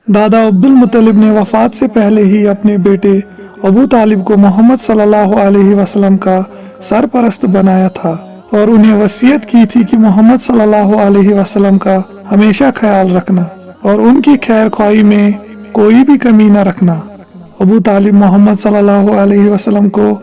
दादा अब्दुल मुत्तलिब ने वफात से पहले ही अपने बेटे अबू तालिब को मोहम्मद सल्लल्लाहु अलैहि वसल्लम का सरपरस्त बनाया था और उन्हें वसीयत की थी कि मोहम्मद सल्लल्लाहु अलैहि वसल्लम का हमेशा ख्याल रखना और उनकी खैर ख्वाही में कोई भी कमी न रखना। अबू तालिब मोहम्मद सल्लल्लाहु अलैहि वसल्लम को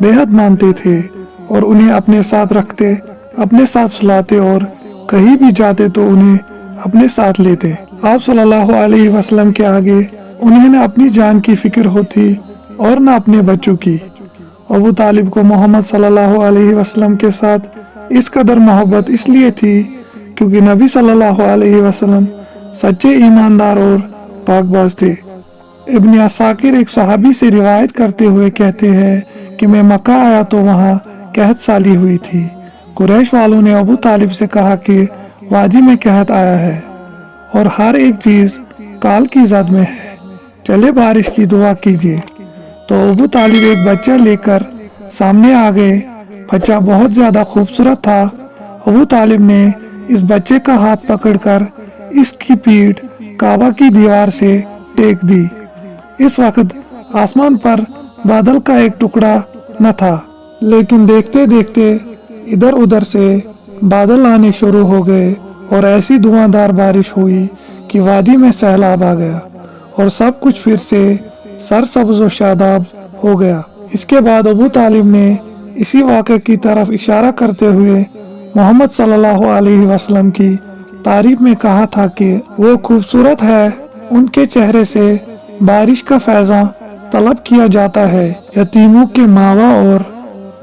बेहद मानते थे और उन्हें अपने साथ रखते, अपने साथ सुलाते और कहीं भी जाते तो उन्हें अपने साथ लेते। आप सल्लल्लाहु अलैहि वसल्लम के आगे उन्हें न अपनी जान की फिक्र होती और न अपने बच्चों की। अबू तालिब को मोहम्मद सल्लल्लाहु अलैहि वसल्लम के साथ इस कदर मोहब्बत इसलिए थी क्योंकि नबी सल्लल्लाहु अलैहि वसल्लम सच्चे ईमानदार और पाकबाज थे। इब्न असाकिर एक सहाबी से रिवायत करते हुए कहते हैं कि मैं मक्का आया तो वहाँ कहत साली हुई थी। कुरैश वालों ने अबू तालिब से कहा कि वादी में कहत आया है और हर एक चीज काल की जद में है, चले बारिश की दुआ कीजिए। तो अबू तालिब एक बच्चा लेकर सामने आ गए। बच्चा बहुत ज्यादा खूबसूरत था। अबू तालिब ने इस बच्चे का हाथ पकड़कर इसकी पीठ काबा की दीवार से टेक दी। इस वक्त आसमान पर बादल का एक टुकड़ा न था, लेकिन देखते देखते इधर उधर से बादल आने शुरू हो गए और ऐसी धुआंधार बारिश हुई कि वादी में सैलाब आ गया और सब कुछ फिर से सरसब्ज और शादाब हो गया। इसके बाद अबू तालिब ने इसी वाक़े की तरफ इशारा करते हुए मोहम्मद सल्लल्लाहु अलैहि वसल्लम की तारीफ में कहा था कि वो खूबसूरत है, उनके चेहरे से बारिश का फैज़ा तलब किया जाता है, यतीमों के मावा और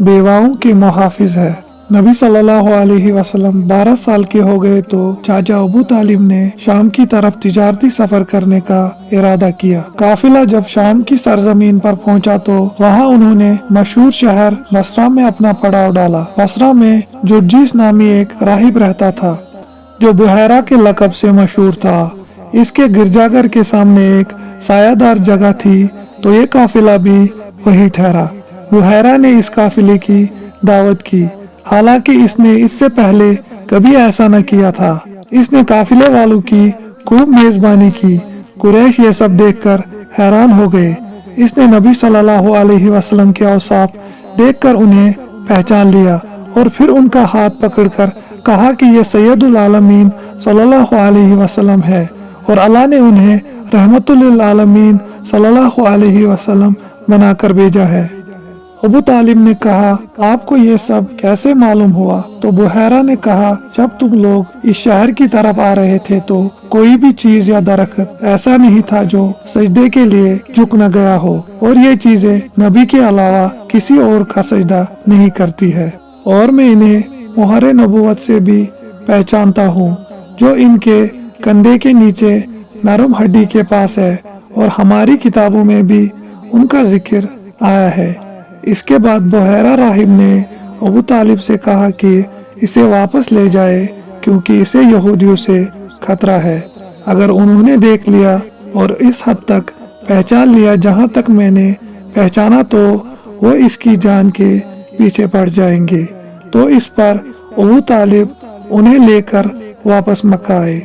बेवाओं के मुहाफिज है। नबी सल्लल्लाहु अलैहि वसल्लम 12 साल के हो गए तो चाचा अबू तालिब ने शाम की तरफ तिजारती सफर करने का इरादा किया। काफिला जब शाम की सरजमीन पर पहुंचा तो वहां उन्होंने मशहूर शहर बसरा में अपना पड़ाव डाला। बसरा में जुर्जीस नामी एक राहिब रहता था जो बुहैरा के लकब से मशहूर था। इसके गिरजाघर के सामने एक सायादार जगह थी तो ये काफिला भी वही ठहरा। बुहैरा ने इस काफिले की दावत की, हालांकि इसने इससे पहले कभी ऐसा न किया था। इसने काफिले वालों की खूब मेजबानी की। कुरैश ये सब देखकर हैरान हो गए। इसने नबी सल्लल्लाहु अलैहि वसल्लम के औसाफ देखकर उन्हें पहचान लिया और फिर उनका हाथ पकड़कर कहा कि ये सैयदुल आलमीन सल्लल्लाहु अलैहि वसल्लम है और अल्लाह ने उन्हें रहमतुल लिल आलमीन सल्लल्लाहु अलैहि वसल्लम बनाकर भेजा है। अबू तालिब ने कहा, आपको ये सब कैसे मालूम हुआ? तो बुहैरा ने कहा, जब तुम लोग इस शहर की तरफ आ रहे थे तो कोई भी चीज या दरख्त ऐसा नहीं था जो सजदे के लिए झुक न गया हो और ये चीजें नबी के अलावा किसी और का सजदा नहीं करती है और मैं इन्हें मुहरे नबूवत से भी पहचानता हूँ जो इनके कंधे के नीचे नरम हड्डी के पास है और हमारी किताबों में भी उनका जिक्र आया है। इसके बाद बुहैरा राहिब ने अबू तालिब से कहा कि इसे वापस ले जाए क्योंकि इसे यहूदियों से खतरा है। अगर उन्होंने देख लिया और इस हद तक पहचान लिया जहां तक मैंने पहचाना तो वो इसकी जान के पीछे पड़ जाएंगे। तो इस पर अबू तालिब उन्हें लेकर वापस मक्का आए।